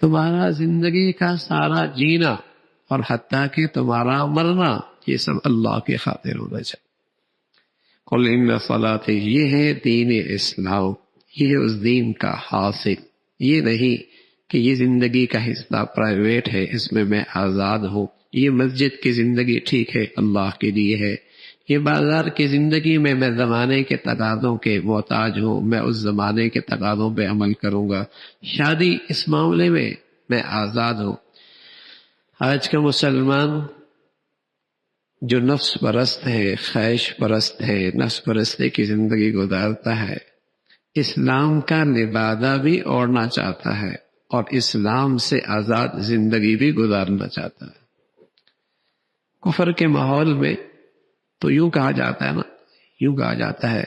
تمہارا زندگی کا سارا جینا اور حتیٰ کہ تمہارا مرنا یہ سب اللہ کی خاطر ہونا چاہیے۔ قل ان صلاتي، یہ ہے دین اسلام، یہ ہے اس دین کا حاصل۔ یہ نہیں کہ یہ زندگی کا حصہ پرائیویٹ ہے، اس میں آزاد ہوں، یہ مسجد کی زندگی ٹھیک ہے، اللہ کے لیے ہے، یہ بازار کی زندگی میں زمانے کے تقاضوں کے محتاج ہوں، میں اس زمانے کے تقاضوں پہ عمل کروں گا، شادی اس معاملے میں آزاد ہوں۔ آج کا مسلمان جو نفس پرست ہے، خواہش پرست ہے، نفس پرستی کی زندگی گزارتا ہے، اسلام کا لبادہ بھی اوڑھنا چاہتا ہے اور اسلام سے آزاد زندگی بھی گزارنا چاہتا ہے۔ کفر کے ماحول میں تو یوں کہا جاتا ہے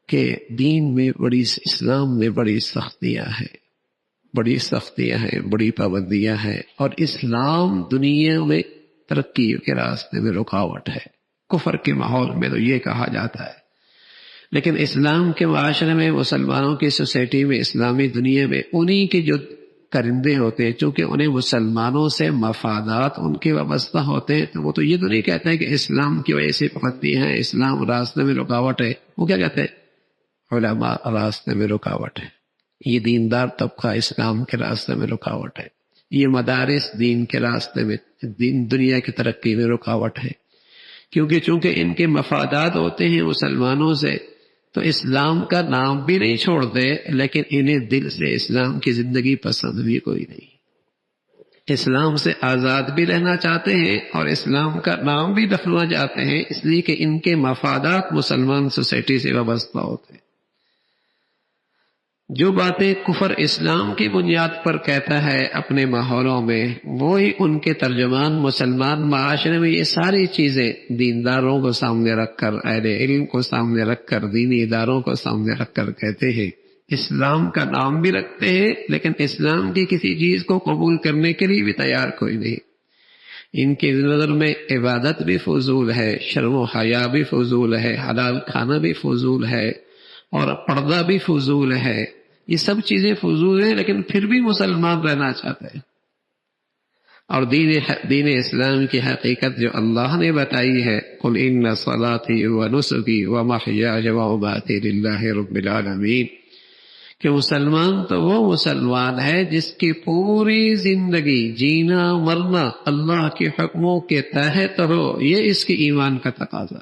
کہ دین میں اسلام میں بڑی سختیاں ہیں، بڑی پابندیاں ہیں، اور اسلام دنیا میں ترقی کے راستے میں رکاوٹ ہے۔ کفر کے ماحول میں تو یہ کہا جاتا ہے، لیکن اسلام کے معاشرے میں، مسلمانوں کی سوسائٹی میں، اسلامی دنیا میں انہی کے جو کرندے ہوتے ہیں، چونکہ انہیں مسلمانوں سے مفادات ان کے وابستہ ہوتے ہیں، تو وہ تو یہ تو نہیں کہتے ہیں کہ اسلام کی وجہ سے پابندی ہے، اسلام راستے میں رکاوٹ ہے۔ وہ کیا کہتے ہیں؟ علماء راستے میں رکاوٹ ہے، یہ دیندار طبقہ اسلام کے راستے میں رکاوٹ ہے، یہ مدارس دین کے راستے میں، دنیا کی ترقی میں رکاوٹ ہے، چونکہ ان کے مفادات ہوتے ہیں مسلمانوں سے، تو اسلام کا نام بھی نہیں چھوڑتے، لیکن انہیں دل سے اسلام کی زندگی پسند بھی کوئی نہیں، اسلام سے آزاد بھی رہنا چاہتے ہیں اور اسلام کا نام بھی رکھنا چاہتے ہیں، اس لیے کہ ان کے مفادات مسلمان سوسائٹی سے وابستہ ہوتے ہیں۔ جو باتیں کفر اسلام کی بنیاد پر کہتا ہے اپنے ماحولوں میں، وہی ان کے ترجمان مسلمان معاشرے میں یہ ساری چیزیں دینداروں کو سامنے رکھ کر، اہل علم کو سامنے رکھ کر، دینی اداروں کو سامنے رکھ کر کہتے ہیں۔ اسلام کا نام بھی رکھتے ہیں، لیکن اسلام کی کسی چیز کو قبول کرنے کے لیے بھی تیار کوئی نہیں۔ ان کی نظر میں عبادت بھی فضول ہے، شرم و حیا بھی فضول ہے، حلال کھانا بھی فضول ہے، اور پردہ بھی فضول ہے۔ یہ سب چیزیں فضول ہیں، لیکن پھر بھی مسلمان رہنا چاہتے ہیں۔ اور دین اسلام کی حقیقت جو اللہ نے بتائی ہے، قل ان صلاتی ونسکی ومحیای ومماتی للہ رب العالمین، کہ مسلمان تو وہ مسلمان ہے جس کی پوری زندگی جینا مرنا اللہ کے حکموں کے تحت ہو، یہ اس کی ایمان کا تقاضا۔